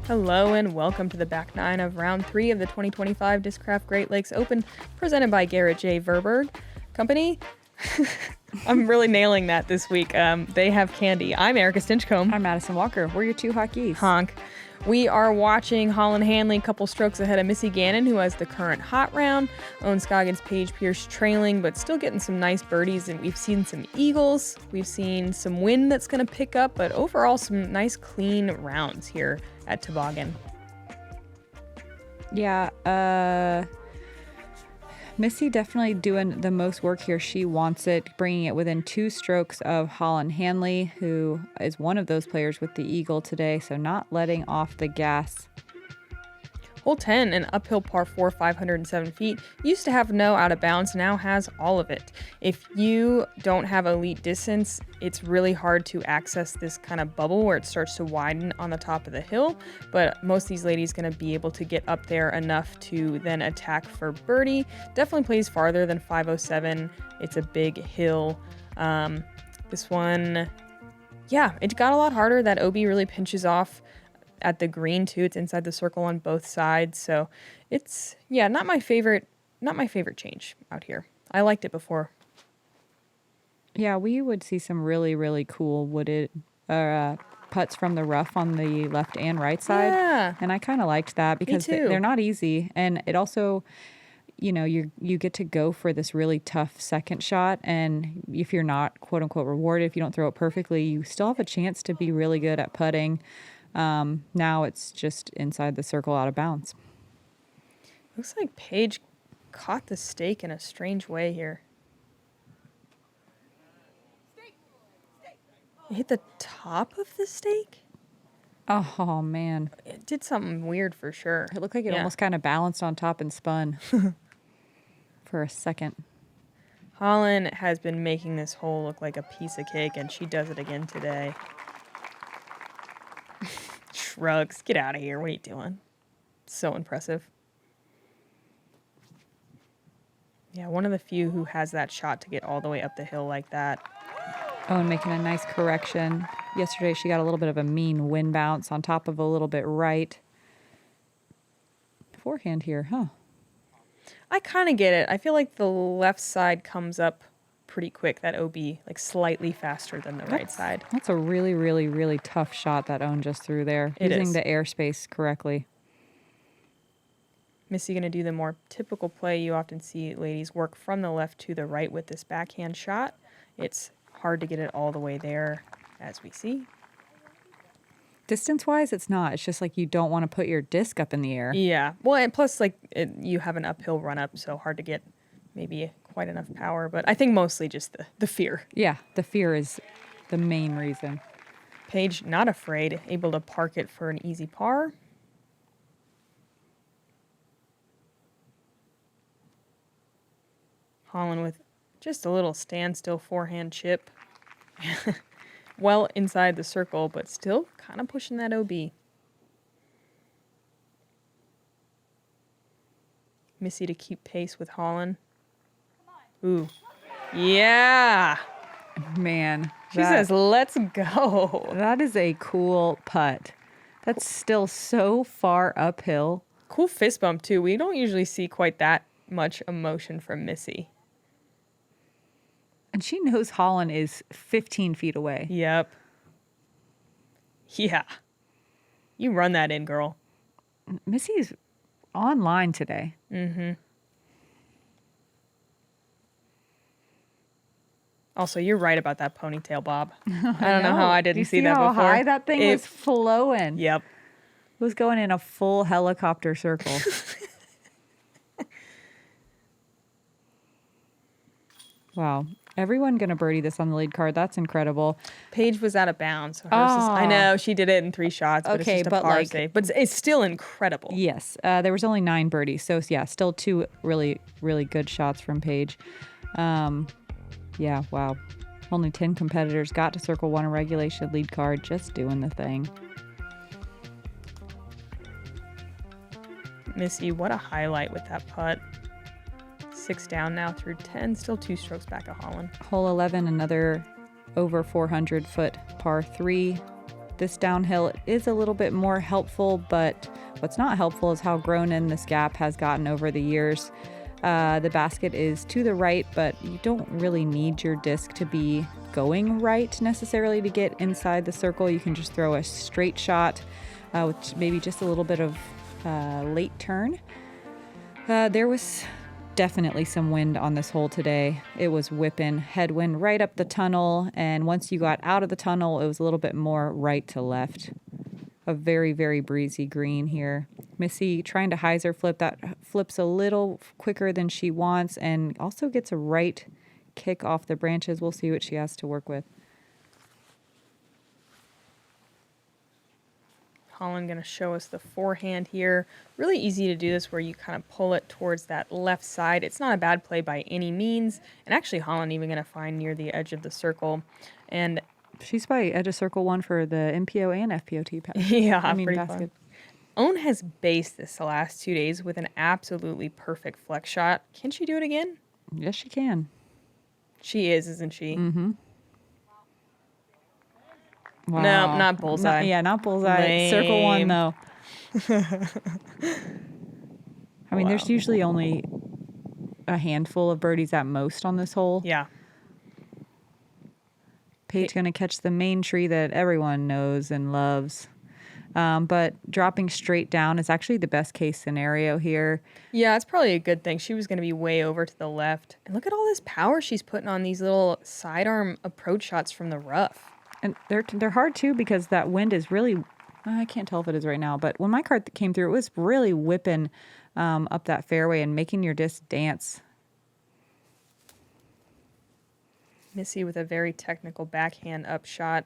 Hello and welcome to the back nine of round 3 of the 2025 Discraft Great Lakes Open, presented by Garrett J. Verberg Company. I'm really nailing that this week. They have candy. I'm Erika Stinchcomb. I'm Madison Walker. We're your two hot geese. Honk. We are watching Holyn Handley a couple strokes ahead of Missy Gannon, who has the current hot round. Scoggins, Paige, Pierce trailing, but still getting some nice birdies. And we've seen some eagles. We've seen some wind that's going to pick up, but overall some nice clean rounds here at Tobaggan. Yeah, Missy definitely doing the most work here. She wants it, bringing it within 2 strokes of Holyn Handley, who is one of those players with the eagle today, so not letting off the gas. Hole 10, an uphill par 4, 507 feet, used to have no out of bounds, now has all of it. If you don't have elite distance, it's really hard to access this kind of bubble where it starts to widen on the top of the hill, but most of these ladies going to be able to get up there enough to then attack for birdie. Definitely plays farther than 507. It's a big hill. This one, yeah, it got a lot harder. That OB really pinches off at the green too. It's inside the circle on both sides, so it's not my favorite change out here. I liked it before. Yeah, we would see some really cool wooded putts from the rough on the left and right side. Yeah, and I kind of liked that because they're not easy, and it also, you know, you get to go for this really tough second shot, and if you're not quote unquote rewarded, if you don't throw it perfectly, you still have a chance to be really good at putting. Now it's just inside the circle, out of bounds. Looks like Paige caught the stake in a strange way here. It hit the top of the stake? Oh, man. It did something weird for sure. It looked like it almost kind of balanced on top and spun for a second. Holyn has been making this hole look like a piece of cake, and she does it again today. Shrugs. Get out of here. What are you doing? So impressive. Yeah, one of the few who has that shot to get all the way up the hill like that. Oh, and making a nice correction. Yesterday she got a little bit of a mean wind bounce on top of a little bit right. Forehand here, huh? I kind of get it. I feel like the left side comes up pretty quick, that OB, like slightly faster than the right side. That's a really tough shot that Owen just threw there. Using the airspace correctly. Missy going to do the more typical play you often see ladies work from the left to the right with this backhand shot. It's hard to get it all the way there, as we see. Distance-wise, it's not. It's just like you don't want to put your disc up in the air. Yeah. Well, and plus, like, you have an uphill run-up, so hard to get maybe quite enough power. But I think mostly just the fear. Yeah, the fear is the main reason. Paige, not afraid, able to park it for an easy par. Holyn with just a little standstill forehand chip. Well inside the circle, but still kind of pushing that OB. Missy to keep pace with Holyn. Ooh. Yeah. Man. She says, let's go. That is a cool putt. That's still so far uphill. Cool fist bump, too. We don't usually see quite that much emotion from Missy. And she knows Holyn is 15 feet away. Yep. Yeah. You run that in, girl. Missy's online today. Mm-hmm. Also, you're right about that ponytail bob. I don't know how I didn't see that before. How high that thing was flowing. Yep. It was going in a full helicopter circle. Wow. Everyone going to birdie this on the lead card. That's incredible. Paige was out of bounds. So I know she did it in 3 shots, but it's just a par save. But it's still incredible. Yes. There was only 9 birdies. So, yeah, still 2 really good shots from Paige. Yeah, wow. Only 10 competitors got to circle 1 in regulation lead card, just doing the thing. Missy, what a highlight with that putt. 6 down now through 10, still 2 strokes back of Holyn. Hole 11, another over 400-foot par 3. This downhill is a little bit more helpful, but what's not helpful is how grown in this gap has gotten over the years. The basket is to the right, but you don't really need your disc to be going right necessarily to get inside the circle. You can just throw a straight shot with maybe just a little bit of late turn. There was definitely some wind on this hole today. It was whipping headwind right up the tunnel, and once you got out of the tunnel, it was a little bit more right to left. A very, very breezy green here. Missy trying to hyzer flip. That flips a little quicker than she wants and also gets a right kick off the branches. We'll see what she has to work with. Holyn going to show us the forehand here. Really easy to do this where you kind of pull it towards that left side. It's not a bad play by any means. And actually Holyn even going to find near the edge of the circle. And she's by edge of circle 1 for the MPO and FPO tee pass. Yeah, pretty basket. Fun. Own has based this the last 2 days with an absolutely perfect flex shot. Can she do it again? Yes, she can. She is, isn't she? Mm-hmm. Wow. No, not bullseye. Not bullseye. Lame. Circle 1, though. I mean, there's usually only a handful of birdies at most on this hole. Yeah. Paige going to catch the main tree that everyone knows and loves. But dropping straight down is actually the best case scenario here. Yeah, it's probably a good thing. She was going to be way over to the left. And look at all this power she's putting on these little sidearm approach shots from the rough. And they're hard, too, because that wind is really... I can't tell if it is right now, but when my cart came through, it was really whipping up that fairway and making your disc dance. Missy with a very technical backhand up shot.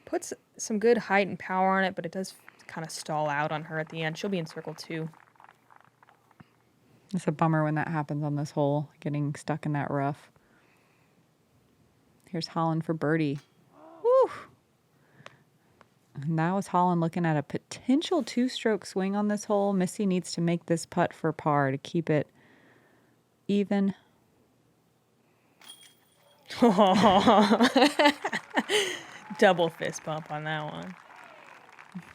Puts some good height and power on it, but it does kind of stall out on her at the end. She'll be in circle 2. It's a bummer when that happens on this hole, getting stuck in that rough. Here's Holyn for birdie. Woo! And that was Holyn looking at a potential 2-stroke swing on this hole. Missy needs to make this putt for par to keep it even. Double fist bump on that one.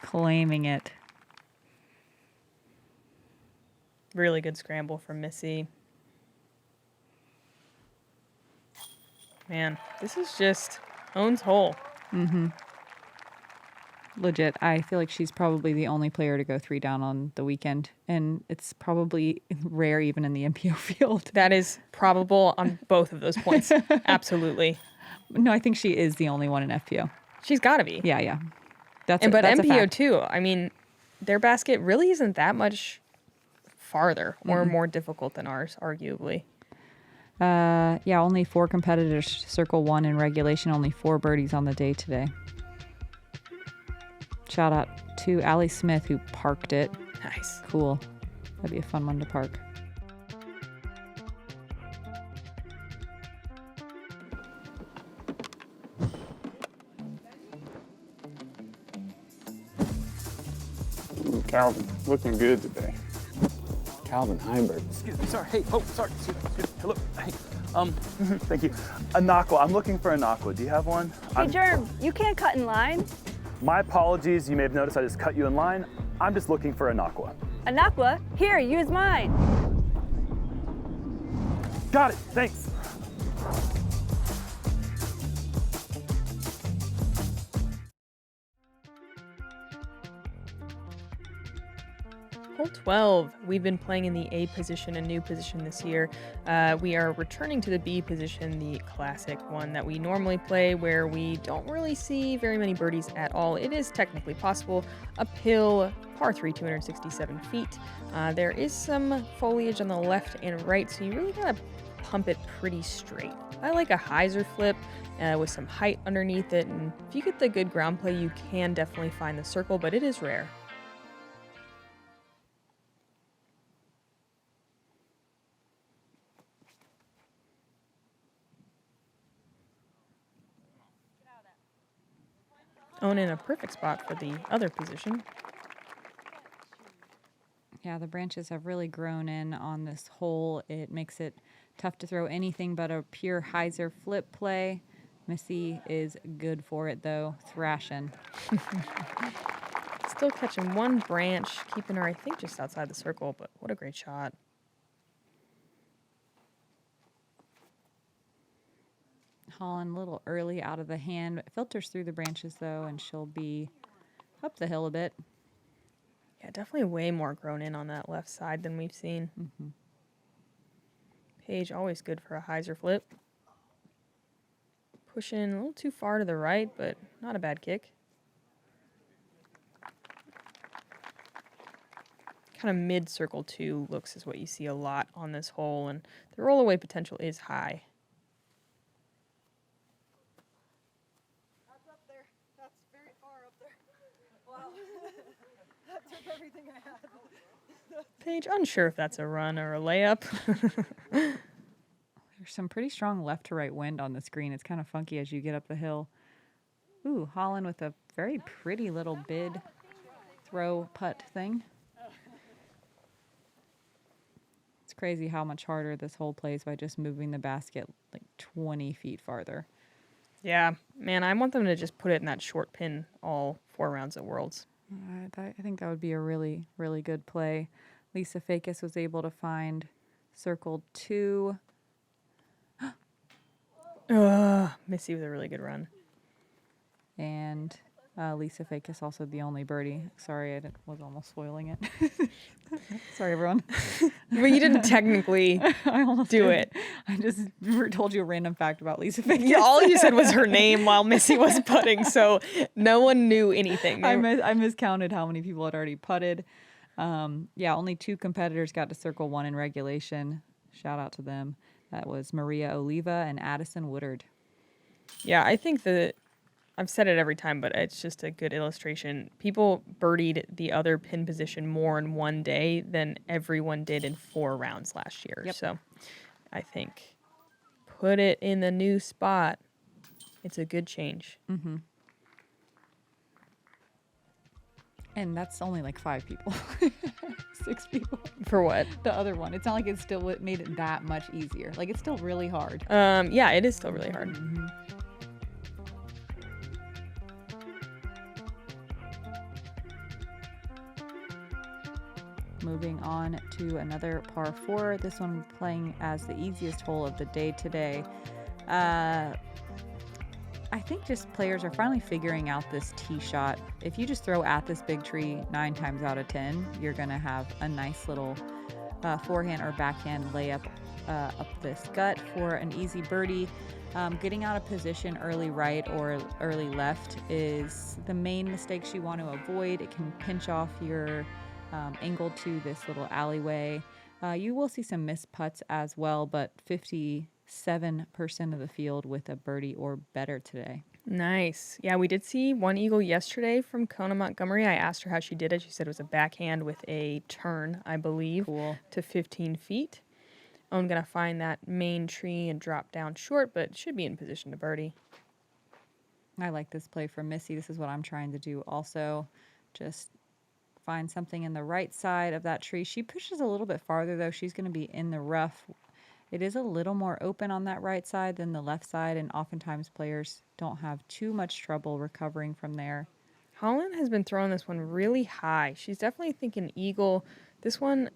Claiming it. Really good scramble from Missy. Man, this is just Own's hole. Mm-hmm. Legit. I feel like she's probably the only player to go 3 down on the weekend, and it's probably rare even in the MPO field. That is probable on both of those points. Absolutely. No, I think she is the only one in FPO. She's got to be. Yeah. But MPO too. I mean, their basket really isn't that much farther or more difficult than ours, arguably. Only 4 competitors, circle 1 in regulation, only 4 birdies on the day today. Shout out to Allie Smith who parked it. Nice. Cool. That'd be a fun one to park. Calvin, looking good today. Calvin Heinberg. Excuse me, sorry. Hey, sorry. Excuse me. Hello. Hey, thank you. A Naqua. I'm looking for a Naqua. Do you have one? Hey, Germ, you can't cut in line. My apologies. You may have noticed I just cut you in line. I'm just looking for a Naqua. A Naqua? Here, use mine. Got it. Thanks. Hole 12. We've been playing in the A position, a new position this year. We are returning to the B position, the classic one that we normally play, where we don't really see very many birdies at all. It is technically possible. Uphill, par 3, 267 feet. There is some foliage on the left and right, so you really gotta pump it pretty straight. I like a hyzer flip with some height underneath it, and if you get the good ground play, you can definitely find the circle, but it is rare. Own in a perfect spot for the other position. Yeah, the branches have really grown in on this hole. It makes it tough to throw anything but a pure hyzer flip play. Missy is good for it, though. Thrashing. Still catching one branch, keeping her, I think, just outside the circle, but what a great shot. Holyn a little early out of the hand. It filters through the branches, though, and she'll be up the hill a bit. Yeah, definitely way more grown in on that left side than we've seen. Mm-hmm. Paige, always good for a hyzer flip. Pushing a little too far to the right, but not a bad kick. Kind of mid-circle 2 looks is what you see a lot on this hole, and the rollaway potential is high. That's up there. That's very far up there. Wow. That took everything I had. Paige, unsure if that's a run or a layup. There's some pretty strong left to right wind on the screen. It's kind of funky as you get up the hill. Ooh, Holyn with a very pretty little bid throw putt thing. It's crazy how much harder this hole plays by just moving the basket like 20 feet farther. Yeah, man, I want them to just put it in that short pin all 4 rounds at Worlds. I think that would be a really, really good play. Lisa Fakis was able to find circle 2. Missy with a really good run. And Lisa Fakis also the only birdie. Sorry, was almost spoiling it. Sorry, everyone. But you didn't technically I almost do did. it. I just told you a random fact about Lisa Fakis. Yeah, all you said was her name while Missy was putting, so no one knew anything. I miscounted how many people had already putted. Yeah, only 2 competitors got to circle 1 in regulation. Shout out to them. That was Maria Oliva and Addison Woodard. Yeah, I think that I've said it every time, but it's just a good illustration. People birdied the other pin position more in one day than everyone did in 4 rounds last year. Yep. So I think put it in the new spot. It's a good change. Mm-hmm. And that's only like 5 people. 6 people. For what? The other one. It's not like it still made it that much easier. Like, it's still really hard. Yeah, it is still really hard. Mm-hmm. Moving on to another par 4. This one playing as the easiest hole of the day today. I think just players are finally figuring out this tee shot. If you just throw at this big tree 9 times out of 10, you're going to have a nice little forehand or backhand layup up this gut for an easy birdie. Getting out of position early right or early left is the main mistakes you want to avoid. It can pinch off your angle to this little alleyway. You will see some missed putts as well, but 57% of the field with a birdie or better today. Nice. Yeah, we did see one eagle yesterday from Kona Montgomery. I asked her how she did it. She said it was a backhand with a turn, I believe, Cool. to 15 feet. I'm going to find that main tree and drop down short, but should be in position to birdie. I like this play from Missy. This is what I'm trying to do also. Just find something in the right side of that tree. She pushes a little bit farther, though. She's going to be in the rough. It is a little more open on that right side than the left side, and oftentimes players don't have too much trouble recovering from there. Holyn has been throwing this one really high. She's definitely thinking eagle. This one,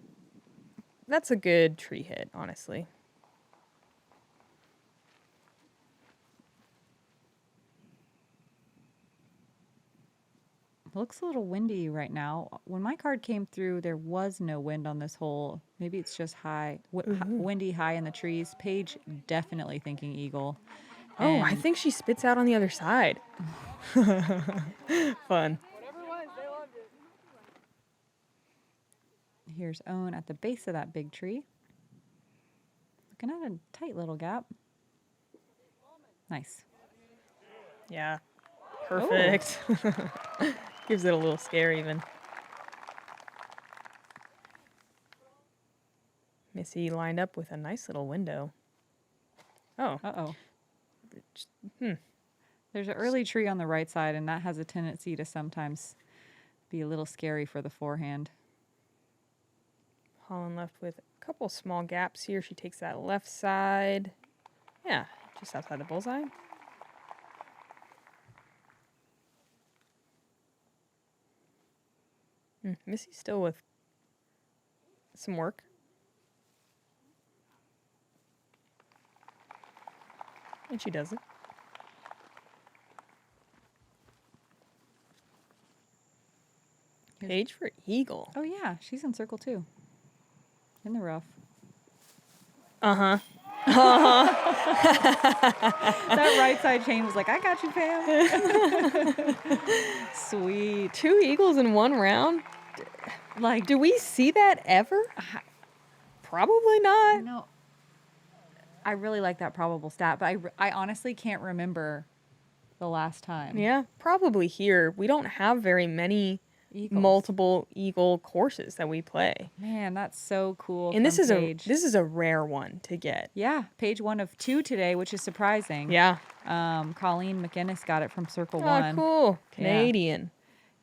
that's a good tree hit, honestly. Looks a little windy right now. When my card came through, there was no wind on this hole. Maybe it's just windy high in the trees. Paige definitely thinking eagle. Oh, I think she spits out on the other side. Fun. Whatever it was, they loved it. Here's Owen at the base of that big tree. Looking at a tight little gap. Nice. Yeah. Perfect. Gives it a little scare even. Missy lined up with a nice little window. Oh. Uh-oh. There's an early tree on the right side, and that has a tendency to sometimes be a little scary for the forehand. Holyn left with a couple small gaps here. She takes that left side. Yeah, just outside the bullseye. Missy's still with some work. And she does it. Paige for eagle. Oh, yeah. She's in circle, too. In the rough. Uh-huh. That right side chain was like, I got you, Pam. Sweet. 2 eagles in 1 round? Like, Do we see that ever? Probably not. no. I really like that probable stat, but I honestly can't remember the last time. Yeah, probably here. We don't have very many Eagles. multiple eagle courses that we play. Man, that's so cool. And this is Paige. this is a rare one to get. Yeah, Paige 1 of 2 today, which is surprising. Yeah. Colleen McInnes got it from Circle Oh, 1. cool. Canadian.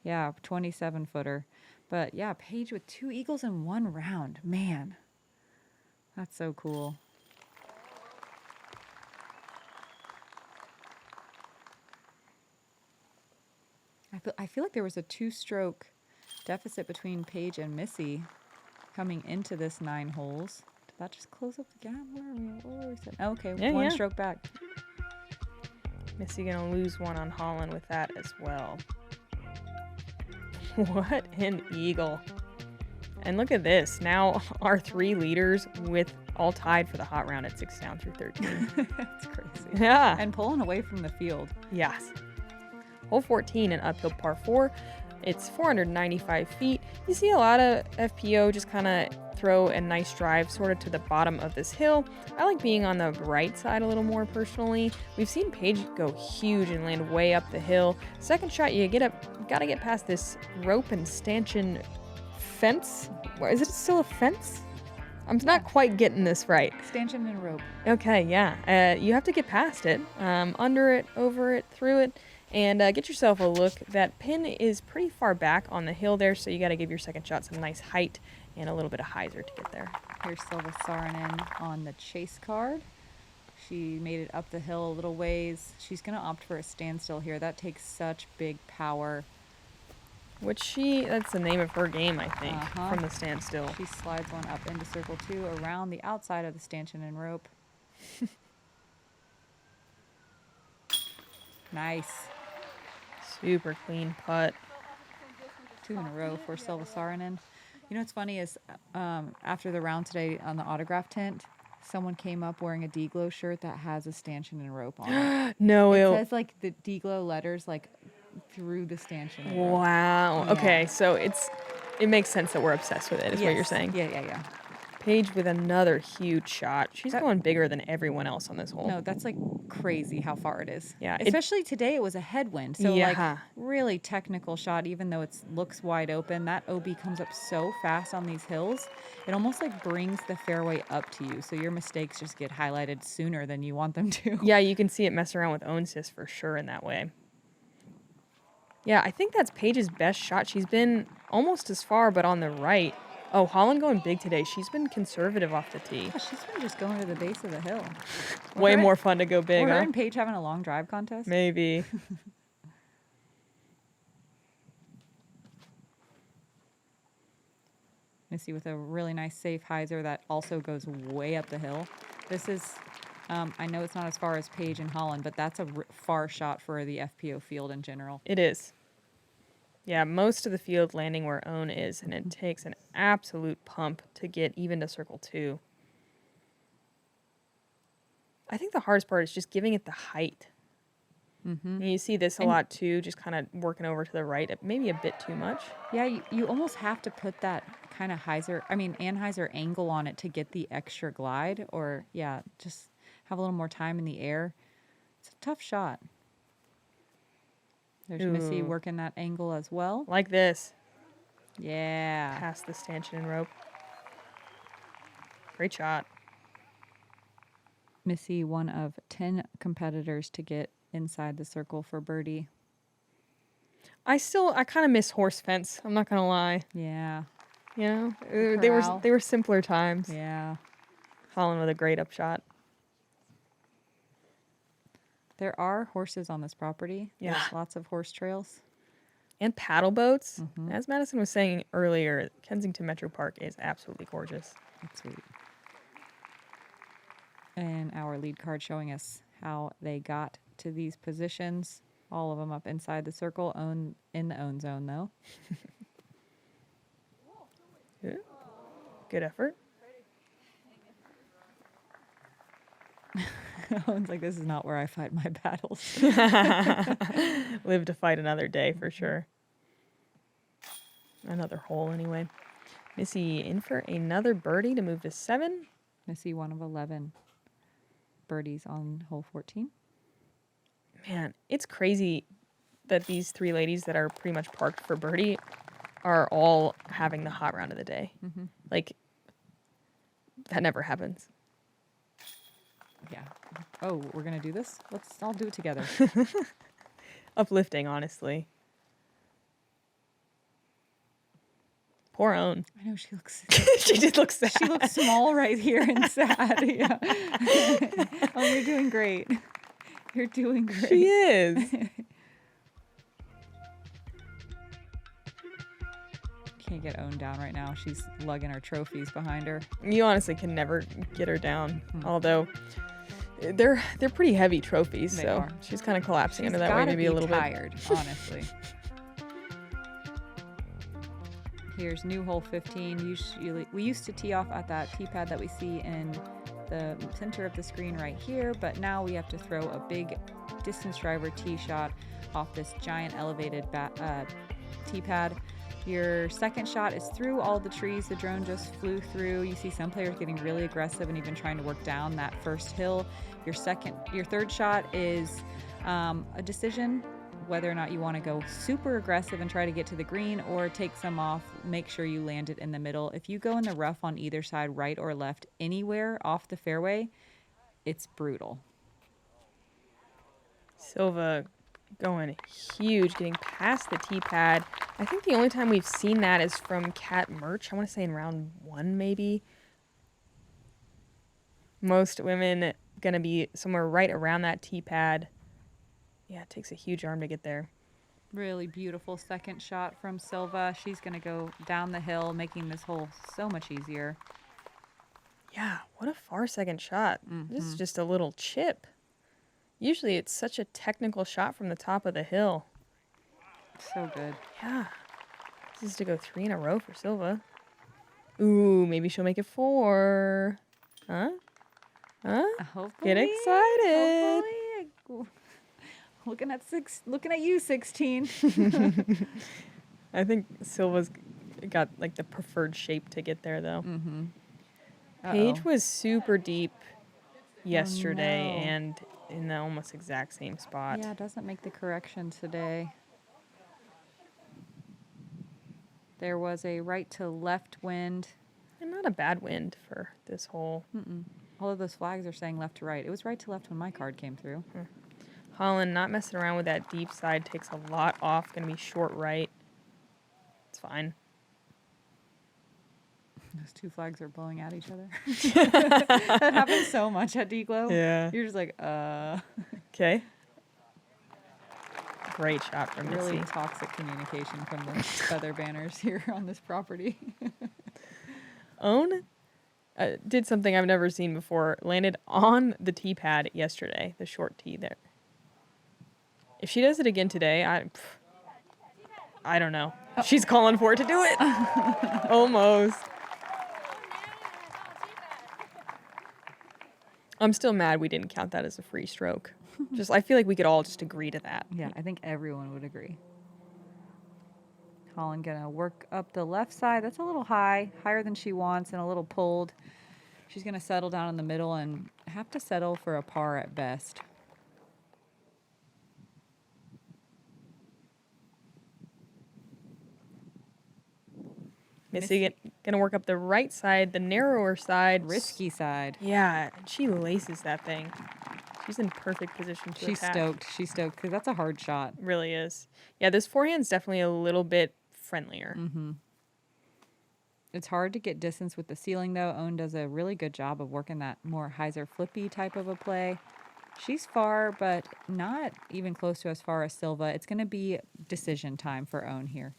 Yeah, 27-footer. But yeah, Paige with 2 eagles in 1 round. Man, that's so cool. I feel like there was a 2-stroke deficit between Paige and Missy coming into this 9 holes. Did that just close up the gap? Where are we? What were we saying? Okay, Yeah, 1 yeah. stroke back. Missy gonna lose one on Holyn with that as well. What an eagle. And look at this. Now our 3 leaders with all tied for the hot round at 6 down through 13. That's crazy. Yeah. And pulling away from the field. Yes. Hole 14, an uphill par 4. It's 495 feet. You see a lot of FPO just kind of throw a nice drive sort of to the bottom of this hill. I like being on the right side a little more personally. We've seen Paige go huge and land way up the hill. Second shot, you gotta get past this rope and stanchion fence. Is it still a fence? I'm not quite getting this right. Stanchion and rope. Okay, yeah. You have to get past it, under it, over it, through it, and get yourself a look. That pin is pretty far back on the hill there, so you got to give your second shot some nice height and a little bit of hyzer to get there. Here's Silva Saarinen on the chase card. She made it up the hill a little ways. She's going to opt for a standstill here. That takes such big power. That's the name of her game, I think, from the standstill. She slides one up into circle 2 around the outside of the stanchion and rope. Nice. Super clean putt. 2 in a row for Silva Saarinen. You know what's funny is after the round today on the autograph tent, someone came up wearing a D-Glow shirt that has a stanchion and rope on it. No, It says like the D-Glow letters like through the stanchion and rope. Wow. Yeah. Okay, so it makes sense that we're obsessed with it, is what you're Yes. saying. Yeah. Paige with another huge shot. She's going bigger than everyone else on this hole. No, that's like crazy how far it is. Yeah, Especially today it was a headwind. So Yeah. like really technical shot, even though it looks wide open. That OB comes up so fast on these hills. It almost like brings the fairway up to you. So your mistakes just get highlighted sooner than you want them to. Yeah, you can see it mess around with OwnSys for sure in that way. Yeah, I think that's Paige's best shot. She's been almost as far, but on the right. Oh, Holyn going big today. She's been conservative off the tee. Yeah, she's been just going to the base of the hill. Way more fun to go big, Or her huh? and Paige having a long drive contest. Maybe. Missy with a really nice safe hyzer that also goes way up the hill. This is, I know it's not as far as Paige and Holyn, but that's a far shot for the FPO field in general. It is. Yeah, most of the field landing where Own is, and it takes an absolute pump to get even to circle 2. I think the hardest part is just giving it the height. And you see this a lot too, just kind of working over to the right, maybe a bit too much. Yeah, you almost have to put that kind of anhyzer angle on it to get the extra glide, or just have a little more time in the air. It's a tough shot. There's Missy working that angle as well. Like this. Yeah. Past the stanchion and rope. Great shot. Missy, one of 10 competitors to get inside the circle for birdie. I kind of miss horse fence. I'm not gonna lie. Yeah. You know, The they corral. were simpler times. Yeah. Holyn with a great upshot. There are horses on this property. Yeah. There's lots of horse trails. And paddle boats. As Madison was saying earlier, Kensington Metro Park is absolutely gorgeous. That's sweet. And our lead card showing us how they got to these positions. All of them up inside the circle, in the own zone, though. Good effort. Owen's like, this is not where I fight my battles. Live to fight another day for sure. Another hole anyway. Missy in for another birdie to move to 7. Missy, 1 of 11 birdies on hole 14. Man, it's crazy that these 3 ladies that are pretty much parked for birdie are all having the hot round of the day. Like, that never happens. Yeah. Oh, we're going to do this? Let's all do it together. Uplifting, honestly. Poor Own. I know, she looks... She did look sad. She looks small right here and sad. Yeah. Oh, you're doing great. You're doing great. She is. Can't get Own down right now. She's lugging her trophies behind her. You honestly can never get her down. Although they're pretty heavy trophies, They so are. she's kind of collapsing She's under that weight gotta maybe be a little tired, honestly. Here's new hole 15. We used to tee off at that tee pad that we see in the center of the screen right here, but now we have to throw a big distance driver tee shot off this giant elevated tee pad. Your second shot is through all the trees the drone just flew through. You see some players getting really aggressive and even trying to work down that first hill. Your third shot is a decision whether or not you want to go super aggressive and try to get to the green or take some off. Make sure you land it in the middle. If you go in the rough on either side, right or left, anywhere off the fairway, it's brutal. Silva going huge, getting past the tee pad. I think the only time we've seen that is from Kat Merch. I want to say in round 1 maybe. Most women going to be somewhere right around that tee pad. Yeah, it takes a huge arm to get there. Really beautiful second shot from Silva. She's going to go down the hill, making this hole so much easier. Yeah, what a far second shot. This is just a little chip. Usually it's such a technical shot from the top of the hill. So good. Yeah. This is to go 3 in a row for Silva. Ooh, maybe she'll make it 4. Huh? Huh? Hopefully, Get excited. Hopefully. Looking at you, 16. I think Silva's got like the preferred shape to get there though. Paige was super deep yesterday and in the almost exact same spot. Yeah, doesn't make the correction today. There was a right to left wind. And not a bad wind for this hole. All of those flags are saying left to right. It was right to left when my card came through. Holyn not messing around with that deep side, takes a lot off, gonna be short right. It's fine. Those 2 flags are blowing at each other. That happens so much at D-Glow. Yeah. You're just like, Okay. Great shot from really Missy. toxic communication from the feather banners here on this property. Own did something I've never seen before. Landed on the tee pad yesterday, the short tee there. If she does it again today, I don't know. She's calling for it to do it. Almost. I'm still mad we didn't count that as a free stroke. I feel like we could all just agree to that. Yeah, I think everyone would agree. Holyn gonna work up the left side. That's a little high, higher than she wants and a little pulled. She's gonna settle down in the middle and have to settle for a par at best. Missy gonna work up the right side, the narrower side. Risky side. Yeah, she laces that thing. She's in perfect position to She's attack. stoked. She's stoked because that's a hard shot. Really is. Yeah, this forehand's definitely a little bit friendlier. It's hard to get distance with the ceiling, though. Owen does a really good job of working that more hyzer flippy type of a play. She's far, but not even close to as far as Silva. It's going to be decision time for Own here.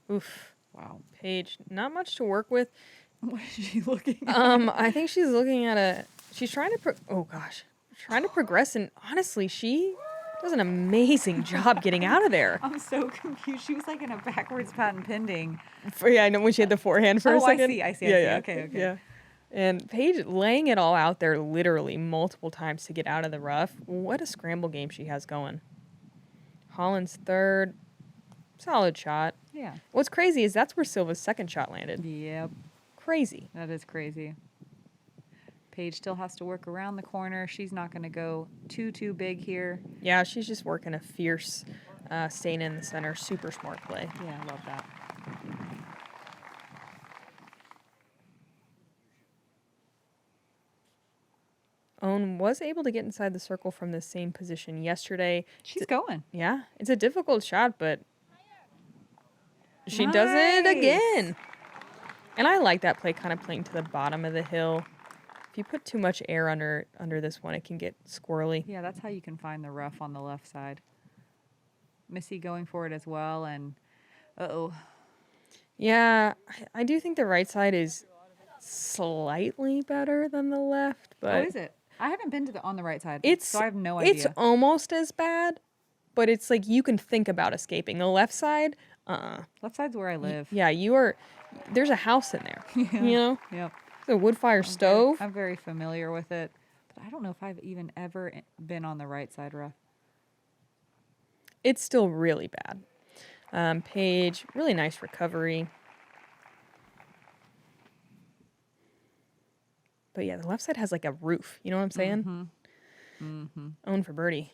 Oof. Wow. Paige, not much to work with. What is she looking at? I think she's looking at she's trying to, trying to progress, and honestly, she does an amazing job getting out of there. I'm so confused. She was like in a backwards patent pending. Yeah, I know when she had the forehand for a second. I see. Yeah. Okay. Yeah. And Paige laying it all out there literally multiple times to get out of the rough. What a scramble game she has going. Holyn's third. Solid shot. Yeah. What's crazy is that's where Silva's second shot landed. Yep. Crazy. That is crazy. Paige still has to work around the corner. She's not going to go too big here. Yeah, she's just working a fierce staying in the center. Super smart play. Yeah, I love that. Own was able to get inside the circle from the same position yesterday. She's going. Yeah, it's a difficult shot, but she does it again. And I like that play, kind of playing to the bottom of the hill. If you put too much air under this one, it can get squirrely. Yeah, that's how you can find the rough on the left side. Missy going for it as well, and uh-oh. Yeah, I do think the right side is slightly better than the left, but Oh, is it? I haven't been to on the right side, so I have no It's idea. almost as bad, but it's like you can think about escaping. The left side, Left side's where I live. Yeah, there's a house in there. Yeah. You know? Yep. It's a wood fire stove. I'm very familiar with it, but I don't know if I've even ever been on the right side rough. It's still really bad. Paige, really nice recovery. But yeah, the left side has like a roof. You know what I'm saying? Own for birdie.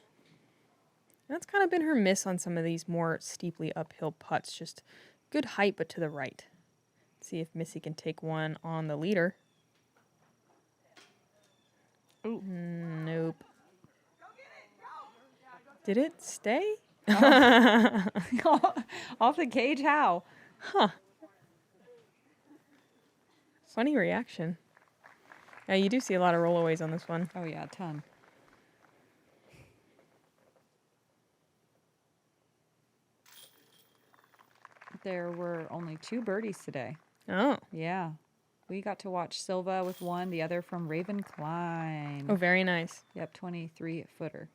That's kind of been her miss on some of these more steeply uphill putts. Just good height, but to the right. See if Missy can take one on the leader. Ooh. Nope. Did it stay? Off the cage, how? Huh. Funny reaction. Yeah, you do see a lot of rollaways on this one. Oh, yeah, a ton. There were only 2 birdies today. Oh. Yeah. We got to watch Silva with one, the other from Raven Klein. Oh, very nice. Yep, 23-footer.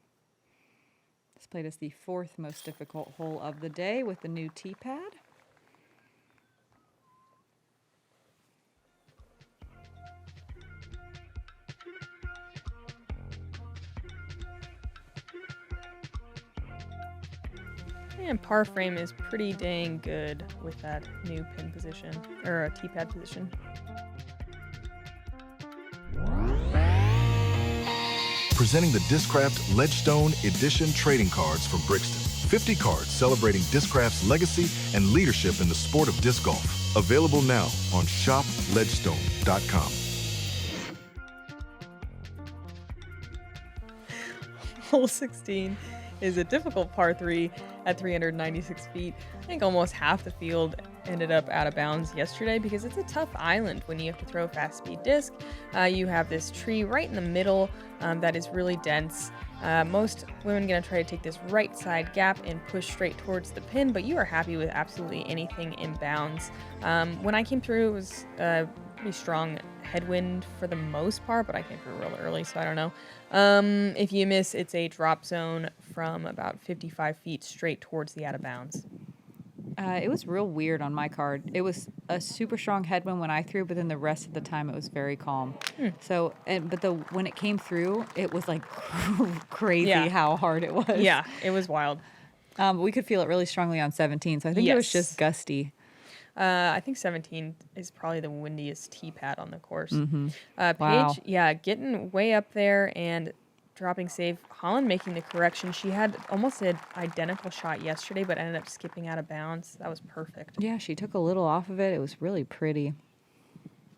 This played as the 4th most difficult hole of the day with the new tee pad. And par frame is pretty dang good with that new pin position, or a tee pad position. Presenting the Discraft Ledgestone Edition trading cards from Brixton. 50 cards celebrating Discraft's legacy and leadership in the sport of disc golf. Available now on shopledgestone.com. Hole 16 is a difficult par 3 at 396 feet. I think almost half the field ended up out of bounds yesterday because it's a tough island when you have to throw a fast speed disc. You have this tree right in the middle that is really dense. Most women are going to try to take this right side gap and push straight towards the pin, but you are happy with absolutely anything in bounds. When I came through, it was a pretty strong headwind for the most part, but I came through real early, so I don't know. If you miss, it's a drop zone from about 55 feet straight towards the out of bounds. It was real weird on my card. It was a super strong headwind when I threw, but then the rest of the time it was very calm. So, when it came through, it was like crazy how hard it was. Yeah, it was wild. We could feel it really strongly on 17, so I think it was just gusty. I think 17 is probably the windiest tee pad on the course. Paige, Wow. Getting way up there and dropping safe. Holyn making the correction. She had almost an identical shot yesterday, but ended up skipping out of bounds. That was perfect. Yeah, she took a little off of it. It was really pretty.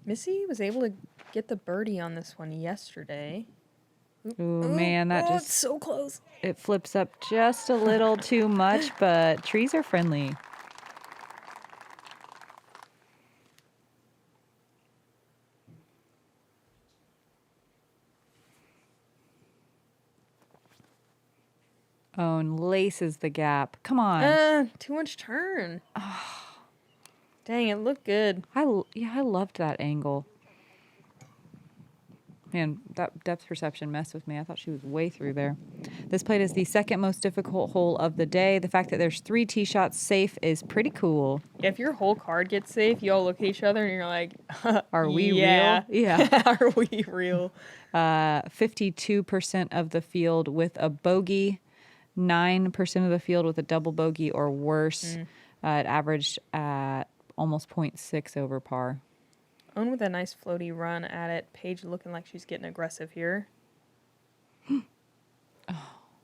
Missy was able to get the birdie on this one yesterday. Ooh, man, it's so close. It flips up just a little too much, but trees are friendly. Own laces the gap. Come on. Too much turn. Dang, it looked good. I loved that angle. Man, that depth perception messed with me. I thought she was way through there. This played is the second most difficult hole of the day. The fact that there's 3 tee shots safe is pretty cool. Yeah, if your whole card gets safe, you all look at each other and you're like, Are we yeah. real? Yeah. Are we real? 52% of the field with a bogey, 9% of the field with a double bogey or worse. It averaged at almost 0.6 over par. Own with a nice floaty run at it. Paige looking like she's getting aggressive here.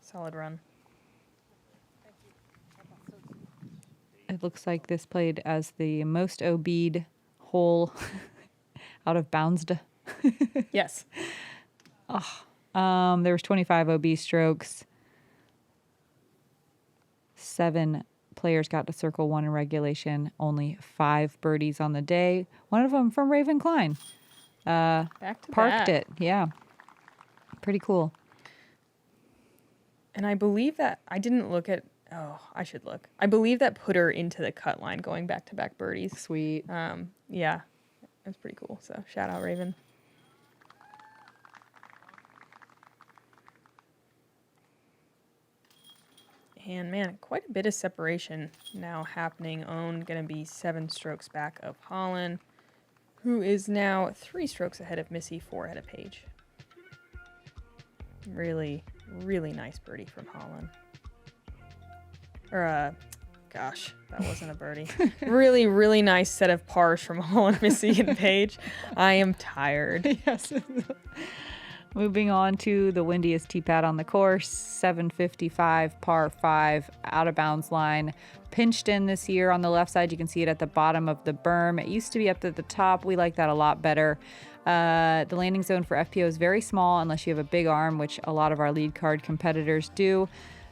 Solid run. It looks like this played as the most OB'd hole out of bounds. Yes. There was 25 OB strokes. 7 players got to circle 1 in regulation. Only 5 birdies on the day. One of them from Raven Klein. Back to Parked back. it. Yeah. Pretty cool. And I believe that I didn't look at. Oh, I should look. I believe that put her into the cut line going back to back birdies. Sweet. Yeah, it was pretty cool. So shout out Raven. And man, quite a bit of separation now happening. Own going to be 7 strokes back of Holyn, who is now 3 strokes ahead of Missy, 4 ahead of Paige. Really, really nice birdie from Holyn. Or, gosh, that wasn't a birdie. Really, really nice set of pars from Holyn, Missy, and Paige. I am tired. Yes. Moving on to the windiest tee pad on the course, 755 par 5 out of bounds line. Pinched in this year on the left side. You can see it at the bottom of the berm. It used to be up at the top. We like that a lot better. The landing zone for FPO is very small unless you have a big arm, which a lot of our lead card competitors do.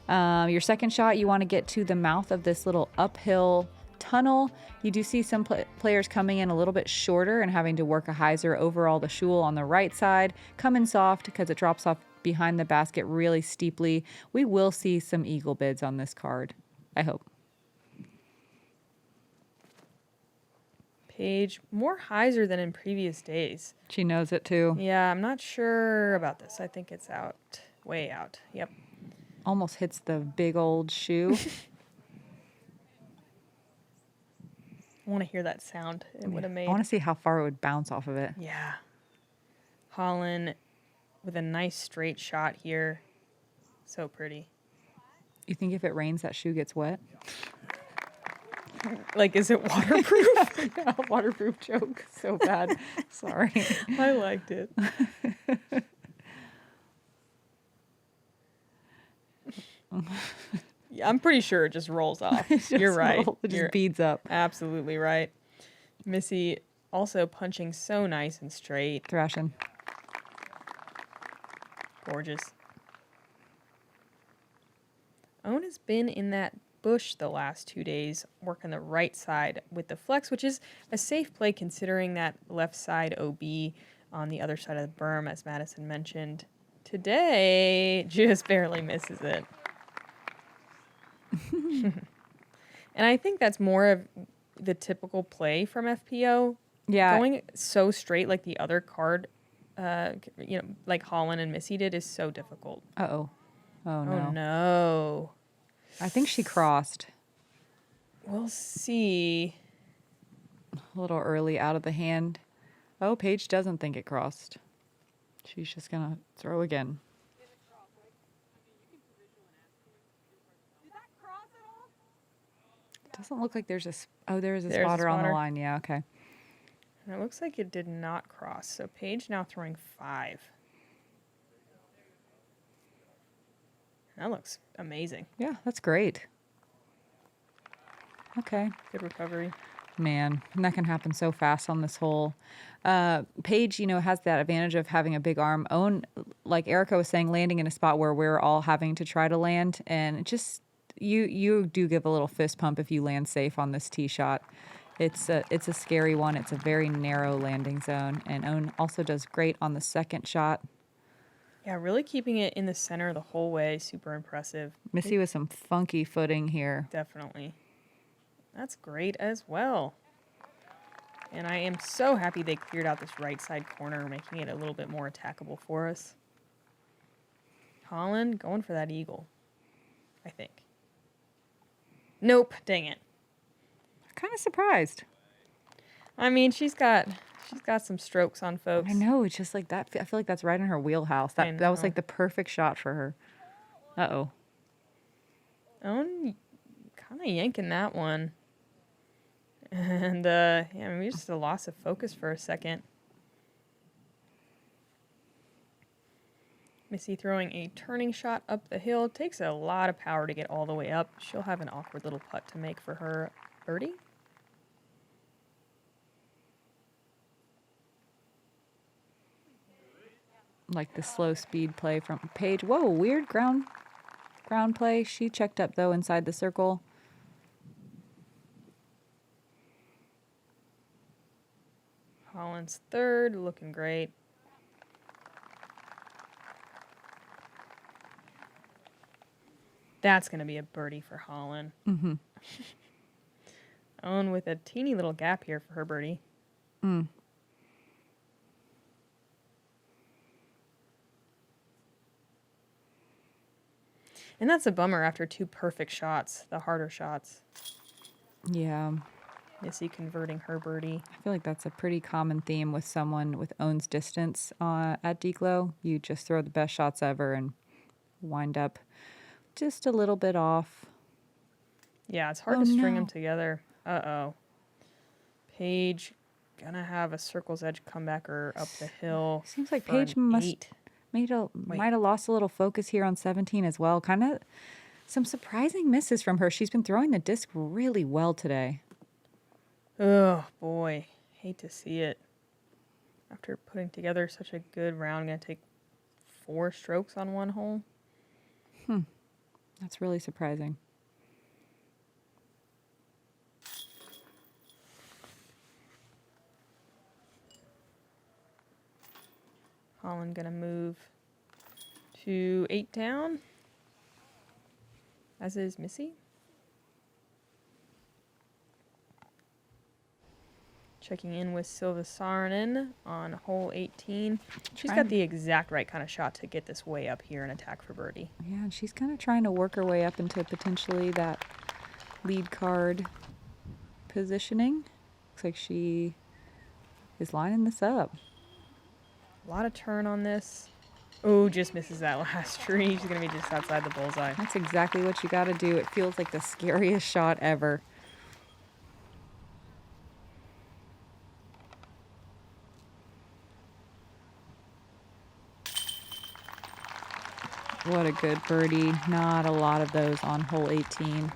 Your second shot, you want to get to the mouth of this little uphill tunnel. You do see some players coming in a little bit shorter and having to work a hyzer over all the shul on the right side. Come in soft because it drops off behind the basket really steeply. We will see some eagle bids on this card, I hope. Paige, more hyzer than in previous days. She knows it too. Yeah, I'm not sure about this. I think it's out, way out. Yep. Almost hits the big old shoe. I want to hear that sound it would have made. I want to see how far it would bounce off of it. Yeah. Holyn with a nice straight shot here. So pretty. You think if it rains, that shoe gets wet? Like, is it waterproof? Yeah, waterproof joke. So bad. Sorry. I liked it. Yeah, I'm pretty sure it just rolls off. You're right. It just You're beads up. absolutely right. Missy also punching so nice and straight. Thrashing. Gorgeous. Owen has been in that bush the last 2 days, working the right side with the flex, which is a safe play considering that left side OB on the other side of the berm, as Madison mentioned. Today, just barely misses it. And I think that's more of the typical play from FPO. Yeah. Going so straight like the other card, like Holyn and Missy did, is so difficult. Uh-oh. Oh, no. Oh, no. I think she crossed. We'll see. A little early out of the hand. Oh, Paige doesn't think it crossed. She's just going to throw again. Doesn't look like there's a... Oh, there's a spotter on the line. Yeah, okay. And it looks like it did not cross. So Paige now throwing 5. That looks amazing. Yeah, that's great. Okay. Good recovery. Man, and that can happen so fast on this hole. Paige, has that advantage of having a big arm. Owen, like Erika was saying, landing in a spot where we're all having to try to land. And it just, you do give a little fist pump if you land safe on this tee shot. It's a scary one. It's a very narrow landing zone. And Owen also does great on the second shot. Yeah, really keeping it in the center the whole way. Super impressive. Missy with some funky footing here. Definitely. That's great as well. And I am so happy they cleared out this right side corner, making it a little bit more attackable for us. Holyn going for that eagle, I think. Nope, dang it. Kind of surprised. I mean, she's got some strokes on folks. I know, it's just like that. I feel like that's right in her wheelhouse. That was like the perfect shot for her. Uh-oh. Owen kind of yanking that one. And, yeah, maybe just a loss of focus for a second. Missy throwing a turning shot up the hill. Takes a lot of power to get all the way up. She'll have an awkward little putt to make for her birdie. Like the slow speed play from Paige. Whoa, weird ground play. She checked up, though, inside the circle. Holyn's third, looking great. That's going to be a birdie for Holyn. Mm-hmm. Owen with a teeny little gap here for her birdie. Mm. And that's a bummer after two perfect shots, the harder shots. Yeah. Missy converting her birdie. I feel like that's a pretty common theme with someone with owns distance at Declo. You just throw the best shots ever and wind up just a little bit off. Yeah, it's hard to string them together. Uh-oh. Paige gonna have a circle's edge comebacker up the hill. Seems like Paige might have lost a little focus here on 17 as well. Kind of some surprising misses from her. She's been throwing the disc really well today. Oh, boy. Hate to see it. After putting together such a good round, going to take 4 strokes on one hole. That's really surprising. Holyn going to move to 8 down, as is Missy. Checking in with Silva Saarinen on hole 18. She's got the exact right kind of shot to get this way up here and attack for birdie. Yeah, and she's kind of trying to work her way up into potentially that lead card positioning. Looks like she is lining this up. A lot of turn on this. Oh, just misses that last tree. She's going to be just outside the bullseye. That's exactly what you got to do. It feels like the scariest shot ever. What a good birdie. Not a lot of those on hole 18.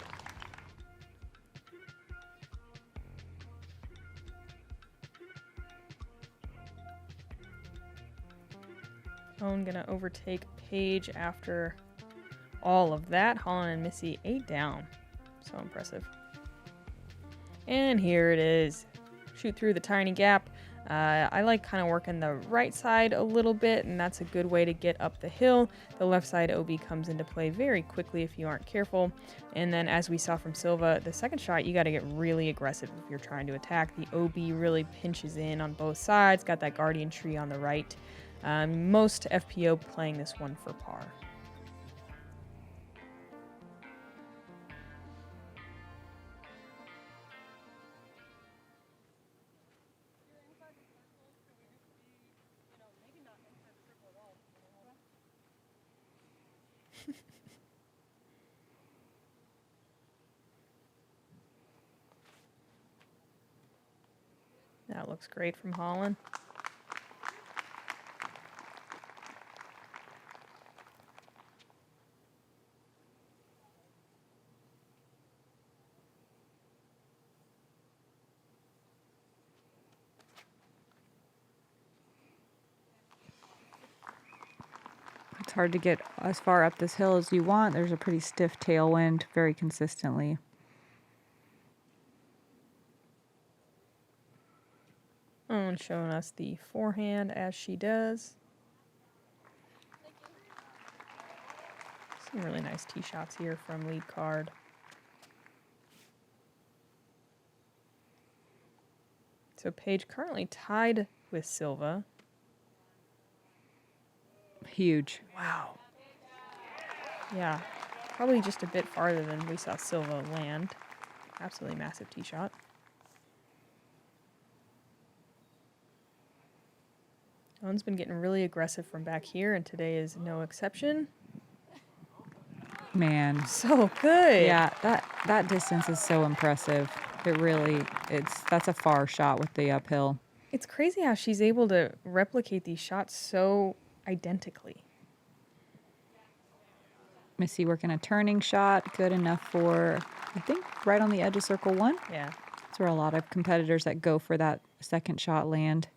Owen gonna overtake Paige after all of that. Holyn and Missy 8 down. So impressive. And here it is. Shoot through the tiny gap. I like kind of working the right side a little bit, and that's a good way to get up the hill. The left side OB comes into play very quickly if you aren't careful. And then as we saw from Silva, the second shot, you got to get really aggressive if you're trying to attack. The OB really pinches in on both sides, got that guardian tree on the right. Most FPO playing this one for par. That looks great from Holyn. It's hard to get as far up this hill as you want. There's a pretty stiff tailwind very consistently. And showing us the forehand as she does. Some really nice tee shots here from lead card. So Paige currently tied with Silva. Huge. Wow. Yeah, probably just a bit farther than we saw Silva land. Absolutely massive tee shot. Holyn's been getting really aggressive from back here, and today is no exception. Man. So good. Yeah, that distance is so impressive. That's a far shot with the uphill. It's crazy how she's able to replicate these shots so identically. Missy working a turning shot, good enough for, I think, right on the edge of circle 1. Yeah. That's where a lot of competitors that go for that second shot land.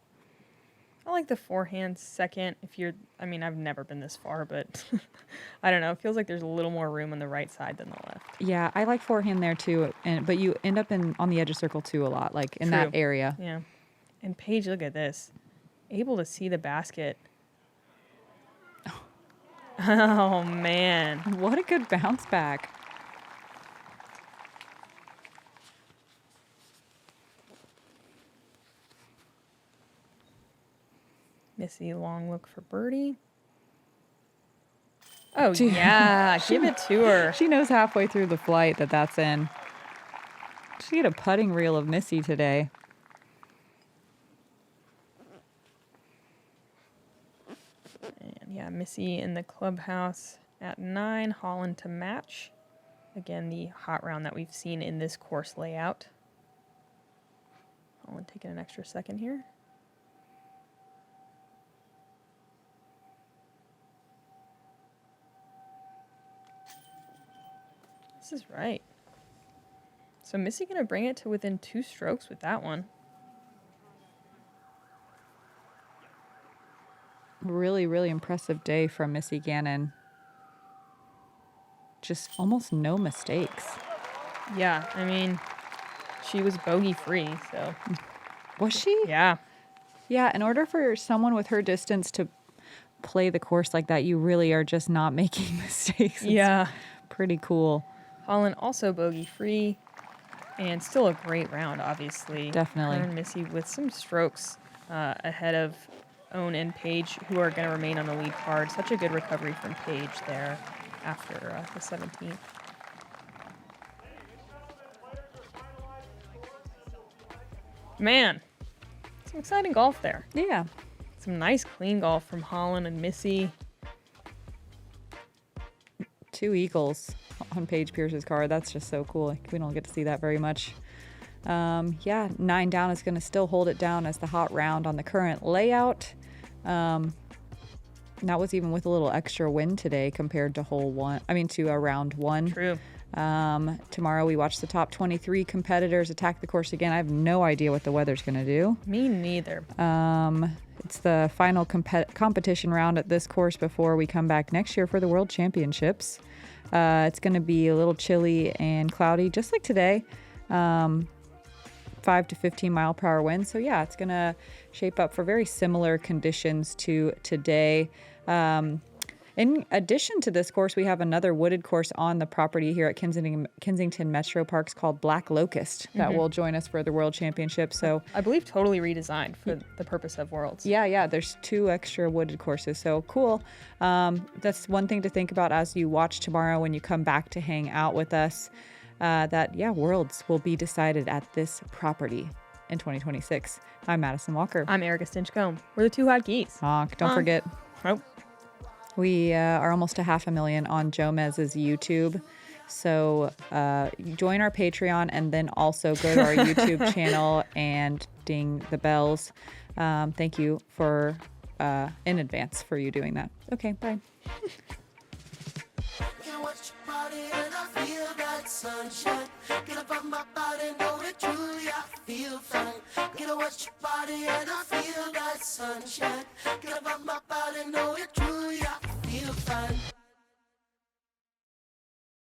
I like the forehand second. I've never been this far, but I don't know. It feels like there's a little more room on the right side than the left. Yeah, I like forehand there too, but you end up on the edge of circle 2 a lot, like in that area. Yeah. And Paige, look at this. Able to see the basket. Oh, man. What a good bounce back. Missy, long look for birdie. Oh, yeah. Give it to her. She knows halfway through the flight that's in. She had a putting reel of Missy today. And yeah, Missy in the clubhouse at 9. Holyn to match. Again, the hot round that we've seen in this course layout. Holyn taking an extra second here. This is right. So Missy going to bring it to within 2 strokes with that one. Really, really impressive day from Missy Gannon. Just almost no mistakes. Yeah, I mean, she was bogey free, so. Was she? Yeah. Yeah, in order for someone with her distance to play the course like that, you really are just not making mistakes. Yeah. Pretty cool. Holyn also bogey free, and still a great round, obviously. Definitely. Her and Missy with some strokes ahead of Owen and Paige, who are going to remain on the lead card. Such a good recovery from Paige there after the 17th. Man, some exciting golf there. Yeah. Some nice clean golf from Holyn and Missy. 2 eagles on Paige Pierce's card. That's just so cool. We don't get to see that very much. Yeah, 9 down is going to still hold it down as the hot round on the current layout. That was even with a little extra wind today compared to round 1. True. Tomorrow we watch the top 23 competitors attack the course again. I have no idea what the weather's going to do. Me neither. It's the final competition round at this course before we come back next year for the World Championships. It's going to be a little chilly and cloudy, just like today. 5 to 15 mile per hour winds. So yeah, it's going to shape up for very similar conditions to today. In addition to this course, we have another wooded course on the property here at Kensington Metro Parks called Black Locust that will join us for the World Championship. So I believe totally redesigned for the purpose of Worlds. Yeah. There's 2 extra wooded courses. So cool. That's one thing to think about as you watch tomorrow when you come back to hang out with us. Worlds will be decided at this property in 2026. I'm Madison Walker. I'm Erika Stinchcomb. We're the 2 hot geese. Honk. Don't forget. Oh. We are almost to 500,000 on Jomez's YouTube. So join our Patreon and then also go to our YouTube channel and ding the bells. Thank you for in advance for you doing that. Okay, bye. Sunshine, get up on my body, know that truly I feel fine. Get up watch your body and I feel that sunshine. Get up on my body, know that truly I feel fine.